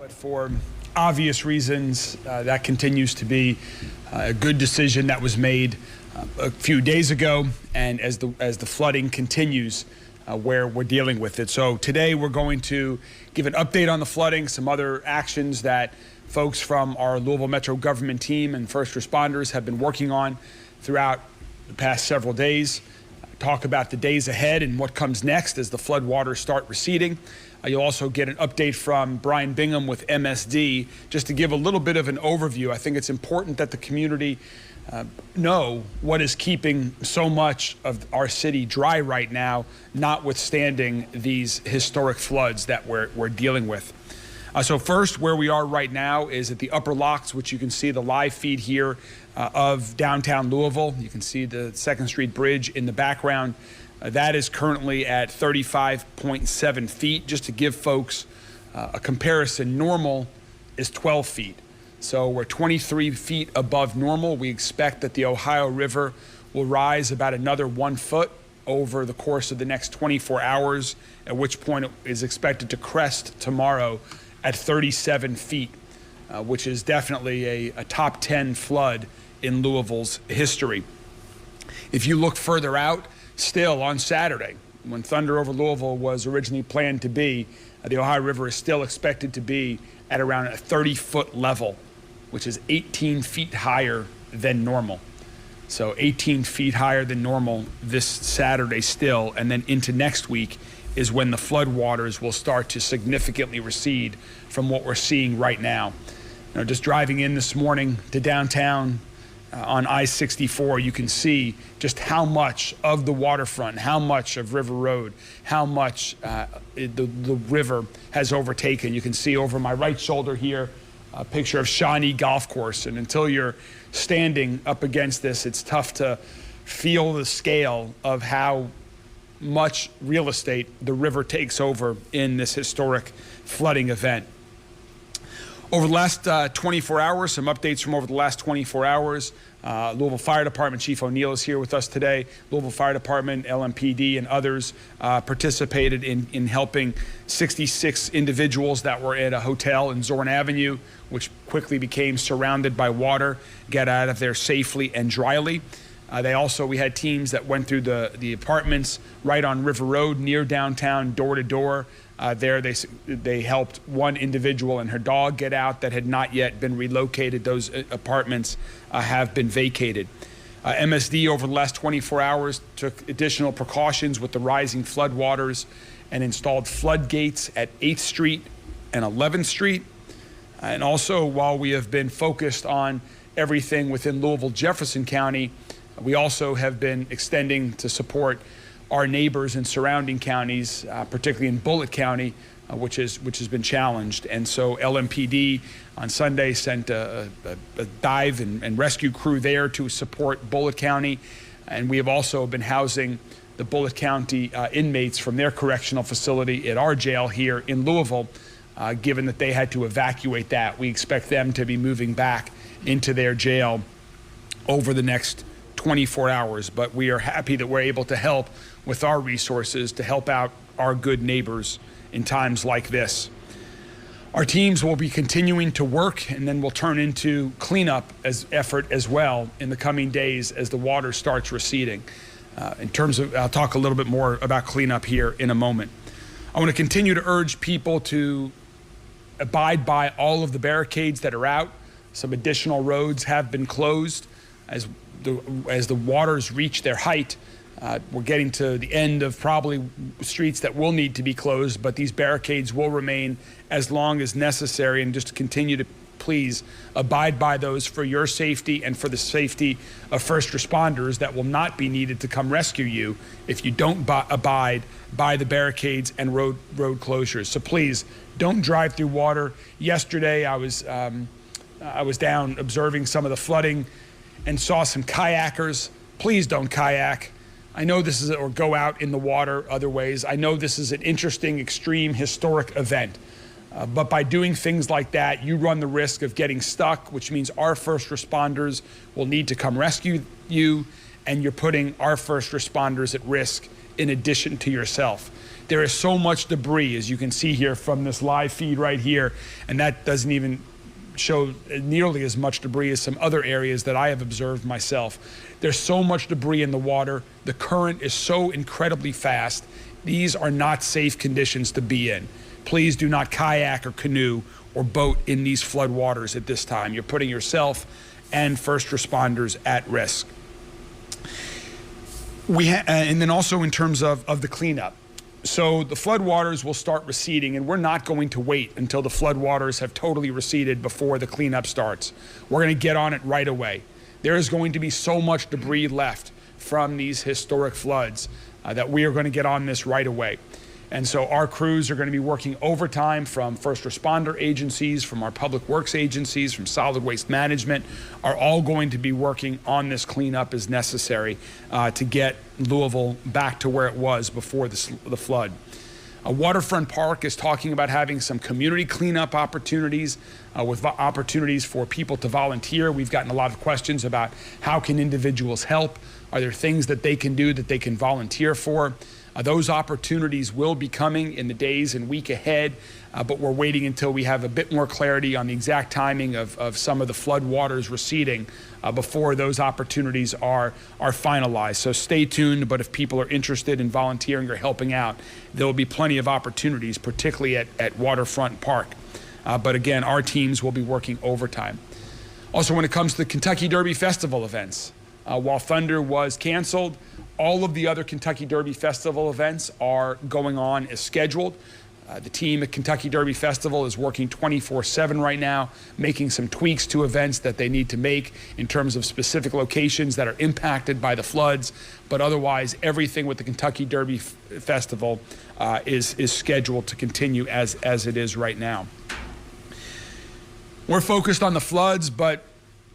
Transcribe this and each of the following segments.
But for obvious reasons, that continues to be a good decision that was made a few days ago, and as the flooding continues where we're dealing with it. So today we're going to give an update on the flooding, some other actions that folks from our Louisville Metro government team and first responders have been working on throughout the past several days. Talk about the days ahead and what comes next as the flood waters start receding. You'll also get an update from Brian Bingham with MSD, just to give a little bit of an overview. I think it's important that the community know what is keeping so much of our city dry right now, notwithstanding these historic floods that we're dealing with. So first, where we are right now is at the upper locks, which you can see the live feed here of downtown Louisville. You can see the 2nd Street Bridge in the background. That is currently at 35.7 feet. Just to give folks a comparison, normal is 12 feet. So we're 23 feet above normal. We expect that the Ohio River will rise about another 1 foot over the course of the next 24 hours, at which point it is expected to crest tomorrow at 37 feet, which is definitely a top 10 flood in Louisville's history. If you look further out, still on Saturday, when Thunder over Louisville was originally planned to be, the Ohio River is still expected to be at around a 30-foot level, which is 18 feet higher than normal. So 18 feet higher than normal this Saturday still, and then into next week is when the flood waters will start to significantly recede from what we're seeing right now. You know, just driving in this morning to downtown on I-64, you can see just how much of the waterfront, how much of River Road, how much the river has overtaken. You can see over my right shoulder here a picture of Shawnee Golf Course, and until you're standing up against this, it's tough to feel the scale of how much real estate the river takes over in this historic flooding event. Over the last 24 hours, some updates from over the last 24 hours. Louisville Fire Department Chief O'Neill is here with us today. Louisville Fire Department, LMPD, and others participated in helping 66 individuals that were at a hotel in Zorn Avenue, which quickly became surrounded by water, get out of there safely and dryly. We had teams that went through the apartments right on River Road near downtown, door to door. There they helped one individual and her dog get out that had not yet been relocated. Those apartments have been vacated. MSD over the last 24 hours took additional precautions with the rising flood waters and installed floodgates at 8th Street and 11th Street. And also, while we have been focused on everything within Louisville, Jefferson County, we also have been extending to support our neighbors in surrounding counties, particularly in Bullitt County, which has been challenged. And so LMPD on Sunday sent a dive and rescue crew there to support Bullitt County. And we have also been housing the Bullitt County inmates from their correctional facility at our jail here in Louisville, given that they had to evacuate that. We expect them to be moving back into their jail over the next 24 hours, but we are happy that we're able to help with our resources to help out our good neighbors in times like this. Our teams will be continuing to work, and then we'll turn into cleanup effort as well in the coming days as the water starts receding. I'll talk a little bit more about cleanup here in a moment. I want to continue to urge people to abide by all of the barricades that are out. Some additional roads have been closed as the waters reach their height. We're getting to the end of probably streets that will need to be closed, but these barricades will remain as long as necessary, and just continue to please abide by those for your safety and for the safety of first responders that will not be needed to come rescue you if you don't abide by the barricades and road closures. So please don't drive through water. Yesterday I was down observing some of the flooding and saw some kayakers. Please don't kayak. I know this is, or go out in the water other ways. I know this is an interesting, extreme, historic event. But by doing things like that, you run the risk of getting stuck, which means our first responders will need to come rescue you, and you're putting our first responders at risk in addition to yourself. There is so much debris, as you can see here from this live feed right here, and that doesn't even show nearly as much debris as some other areas that I have observed myself. There's so much debris in the water. The current is so incredibly fast. These are not safe conditions to be in. Please do not kayak or canoe or boat in these flood waters at this time. You're putting yourself and first responders at risk. And then also in terms of the cleanup. So the floodwaters will start receding, and we're not going to wait until the floodwaters have totally receded before the cleanup starts. We're going to get on it right away. There is going to be so much debris left from these historic floods that we are going to get on this right away. And so our crews are going to be working overtime from first responder agencies, from our public works agencies, from solid waste management, are all going to be working on this cleanup as necessary to get Louisville back to where it was before the flood. Waterfront Park is talking about having some community cleanup opportunities with opportunities for people to volunteer. We've gotten a lot of questions about how can individuals help? Are there things that they can do that they can volunteer for? Those opportunities will be coming in the days and week ahead, but we're waiting until we have a bit more clarity on the exact timing of some of the flood waters receding before those opportunities are finalized. So stay tuned, but if people are interested in volunteering or helping out, there will be plenty of opportunities, particularly at Waterfront Park. But again, our teams will be working overtime. Also, when it comes to the Kentucky Derby Festival events, while Thunder was canceled, all of the other Kentucky Derby Festival events are going on as scheduled. The team at Kentucky Derby Festival is working 24/7 right now, making some tweaks to events that they need to make in terms of specific locations that are impacted by the floods. But otherwise, everything with the Kentucky Derby Festival is scheduled to continue as it is right now. We're focused on the floods, but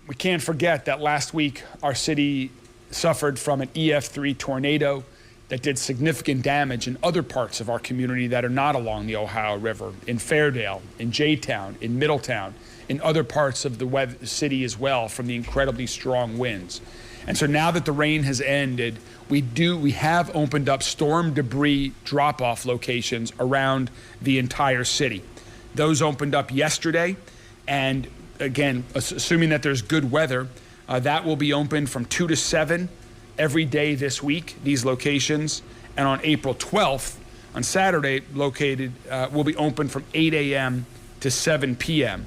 we can't forget that last week our city suffered from an EF3 tornado that did significant damage in other parts of our community that are not along the Ohio River, in Fairdale, in J-Town, in Middletown, in other parts of the city as well, from the incredibly strong winds. And so now that the rain has ended, we have opened up storm debris drop-off locations around the entire city. Those opened up yesterday, and again, assuming that there's good weather, that will be open from 2 to 7 every day this week, these locations. And on April 12th, on Saturday, will be open from 8 a.m. to 7 p.m.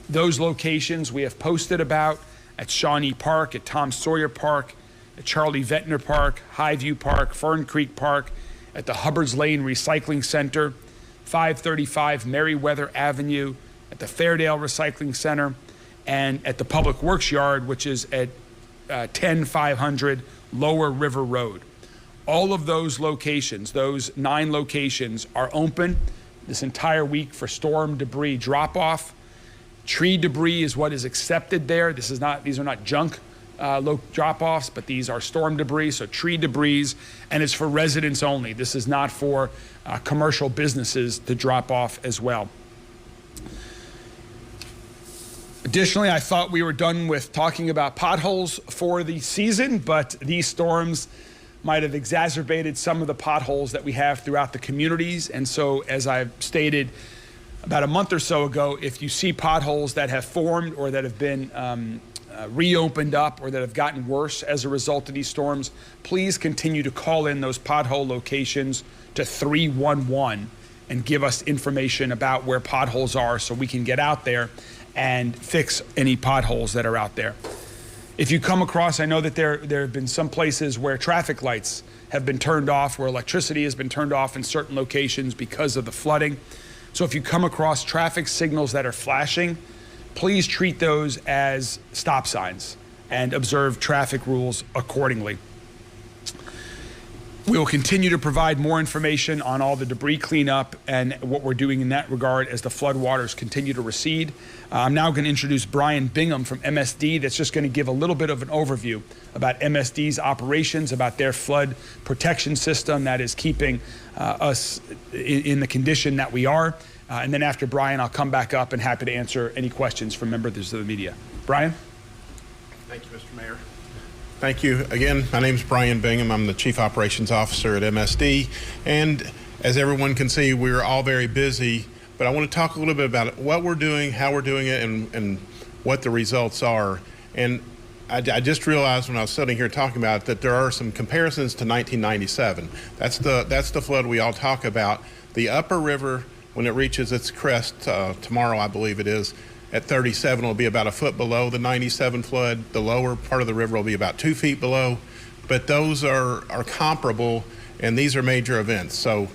Those locations we have posted about at Shawnee Park, at Tom Sawyer Park, at Charlie Ventnor Park, Highview Park, Fern Creek Park, at the Hubbard's Lane Recycling Center, 535 Meriwether Avenue, at the Fairdale Recycling Center, and at the Public Works Yard, which is at 10500 Lower River Road. All of those locations, those 9 locations, are open this entire week for storm debris drop-off. Tree debris is what is accepted there. These are not junk drop-offs, but these are storm debris, so tree debris, and it's for residents only. This is not for commercial businesses to drop off as well. Additionally, I thought we were done with talking about potholes for the season, but these storms might have exacerbated some of the potholes that we have throughout the communities. And so, as I've stated about a month or so ago, if you see potholes that have formed or that have been reopened up or that have gotten worse as a result of these storms, please continue to call in those pothole locations to 311 and give us information about where potholes are so we can get out there and fix any potholes that are out there. If you come across, I know that there have been some places where traffic lights have been turned off, where electricity has been turned off in certain locations because of the flooding. So if you come across traffic signals that are flashing, please treat those as stop signs and observe traffic rules accordingly. We will continue to provide more information on all the debris cleanup and what we're doing in that regard as the floodwaters continue to recede. I'm now going to introduce Brian Bingham from MSD that's just going to give a little bit of an overview about MSD's operations, about their flood protection system that is keeping us in the condition that we are. And then after Brian, I'll come back up and happy to answer any questions from members of the media. Brian? Thank you, Mr. Mayor. Thank you. Again, my name is Brian Bingham. I'm the Chief Operations Officer at MSD. And as everyone can see, we're all very busy. But I want to talk a little bit about what we're doing, how we're doing it, and what the results are. And I just realized when I was sitting here talking about it that there are some comparisons to 1997. That's the flood we all talk about. The upper river, when it reaches its crest tomorrow, I believe it is, at 37 will be about a foot below the 97 flood. The lower part of the river will be about 2 feet below. But those are comparable, and these are major events. So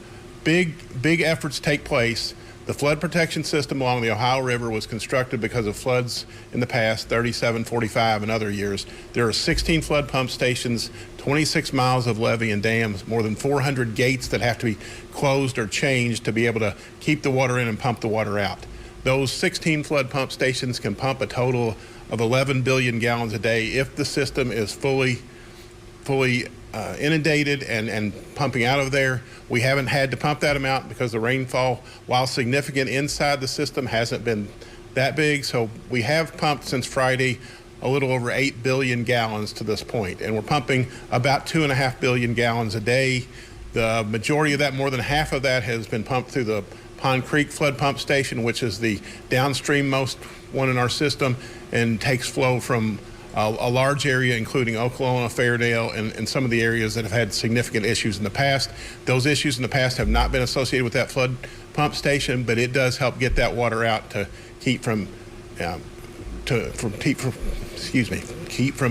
big efforts take place. The flood protection system along the Ohio River was constructed because of floods in the past, 37, 45, and other years. There are 16 flood pump stations, 26 miles of levee and dams, more than 400 gates that have to be closed or changed to be able to keep the water in and pump the water out. Those 16 flood pump stations can pump a total of 11 billion gallons a day if the system is fully inundated and pumping out of there. We haven't had to pump that amount because the rainfall, while significant inside the system, hasn't been that big. So we have pumped since Friday a little over 8 billion gallons to this point, and we're pumping about 2.5 billion gallons a day. The majority of that, more than half of that, has been pumped through the Pond Creek Flood Pump Station, which is the downstream most one in our system, and takes flow from a large area, including Okolona, Fairdale, and some of the areas that have had significant issues in the past. Those issues in the past have not been associated with that flood pump station, but it does help get that water out to keep from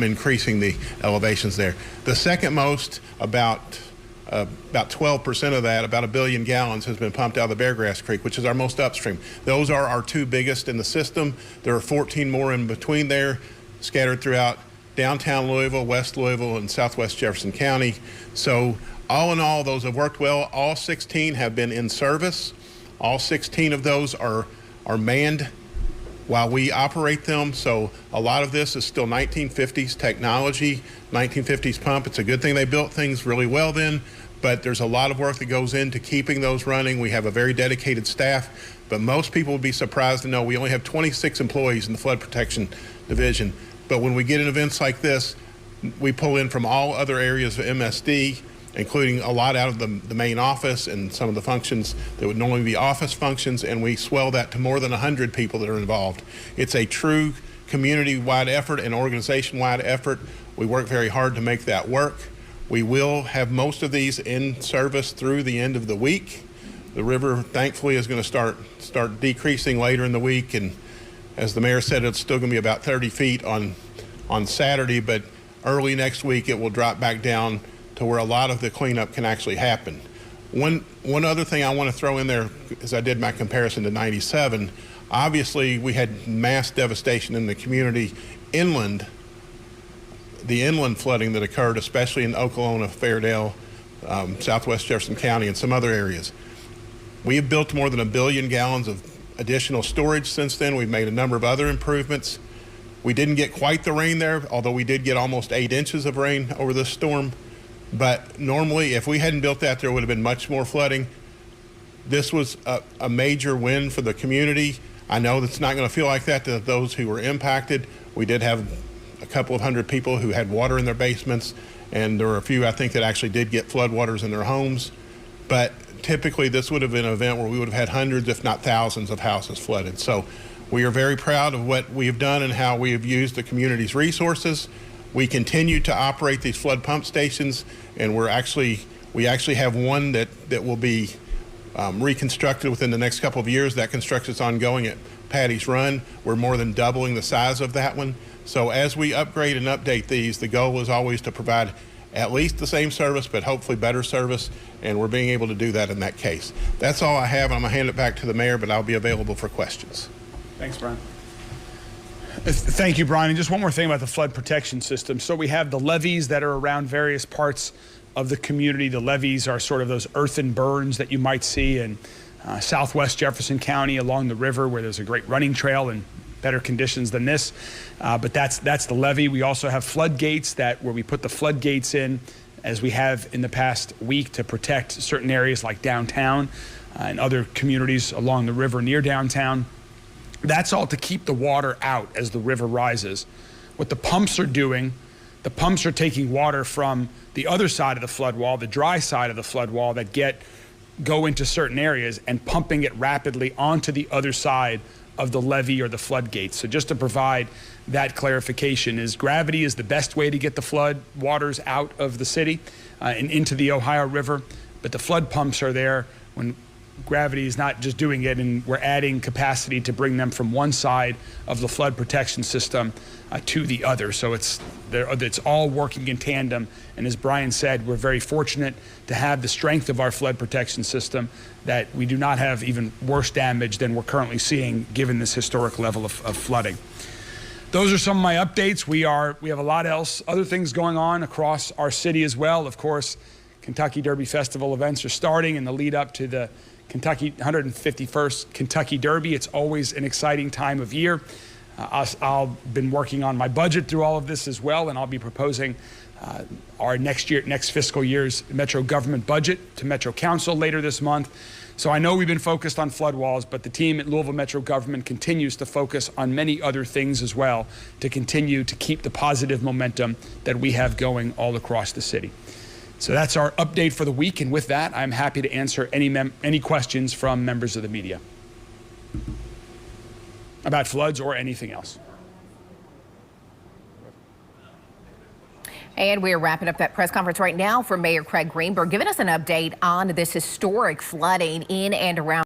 increasing the elevations there. The second most, about 12% of that, about 1 billion gallons, has been pumped out of the Beargrass Creek, which is our most upstream. Those are our two biggest in the system. There are 14 more in between there, scattered throughout downtown Louisville, West Louisville, and Southwest Jefferson County. So all in all, those have worked well. All 16 have been in service. All 16 of those are manned while we operate them. So a lot of this is still 1950s technology, 1950s pump. It's a good thing they built things really well then, but there's a lot of work that goes into keeping those running. We have a very dedicated staff, but most people would be surprised to know we only have 26 employees in the flood protection division. But when we get in events like this, we pull in from all other areas of MSD, including a lot out of the main office and some of the functions that would normally be office functions, and we swell that to more than 100 people that are involved. It's a true community-wide effort and organization-wide effort. We work very hard to make that work. We will have most of these in service through the end of the week. The river, thankfully, is going to start decreasing later in the week, and as the mayor said, it's still going to be about 30 feet on Saturday, but early next week it will drop back down to where a lot of the cleanup can actually happen. One other thing I want to throw in there, as I did my comparison to 97, obviously we had mass devastation in the community inland, the inland flooding that occurred, especially in Okolona, Fairdale, Southwest Jefferson County, and some other areas. We have built more than 1 billion gallons of additional storage since then. We've made a number of other improvements. We didn't get quite the rain there, although we did get almost 8 inches of rain over this storm. But normally, if we hadn't built that, there would have been much more flooding. This was a major win for the community. I know that's not going to feel like that to those who were impacted. We did have a couple of hundred people who had water in their basements, and there were a few, I think, that actually did get floodwaters in their homes. But typically, this would have been an event where we would have had hundreds, if not thousands, of houses flooded. So we are very proud of what we have done and how we have used the community's resources. We continue to operate these flood pump stations, and we actually have one that will be reconstructed within the next couple of years. That construction is ongoing at Patty's Run. We're more than doubling the size of that one. So as we upgrade and update these, the goal is always to provide at least the same service, but hopefully better service, and we're being able to do that in that case. That's all I have. I'm going to hand it back to the mayor, but I'll be available for questions. Thanks, Brian. Thank you, Brian. And just one more thing about the flood protection system. So we have the levees that are around various parts of the community. The levees are sort of those earthen burns that you might see in Southwest Jefferson County along the river, where there's a great running trail and better conditions than this. But that's the levee. We also have floodgates where we put the floodgates in, as we have in the past week, to protect certain areas like downtown and other communities along the river near downtown. That's all to keep the water out as the river rises. What the pumps are doing the pumps are taking water from the other side of the flood wall, the dry side of the flood wall that go into certain areas and pumping it rapidly onto the other side of the levee or the floodgates. So just to provide that clarification, is gravity is the best way to get the flood waters out of the city and into the Ohio River, but the flood pumps are there when gravity is not just doing it, and we're adding capacity to bring them from one side of the flood protection system to the other. So it's all working in tandem. And as Brian said, we're very fortunate to have the strength of our flood protection system, that we do not have even worse damage than we're currently seeing given this historic level of flooding. Those are some of my updates. We have a lot else, other things going on across our city as well. Of course, Kentucky Derby Festival events are starting in the lead up to the 151st Kentucky Derby. It's always an exciting time of year. I've been working on my budget through all of this as well, and I'll be proposing our next fiscal year's Metro government budget to Metro Council later this month. So I know we've been focused on flood walls, but the team at Louisville Metro Government continues to focus on many other things as well to continue to keep the positive momentum that we have going all across the city. So that's our update for the week, and with that, I'm happy to answer any questions from members of the media about floods or anything else. And we're wrapping up that press conference right now for Mayor Craig Greenberg, giving us an update on this historic flooding in and around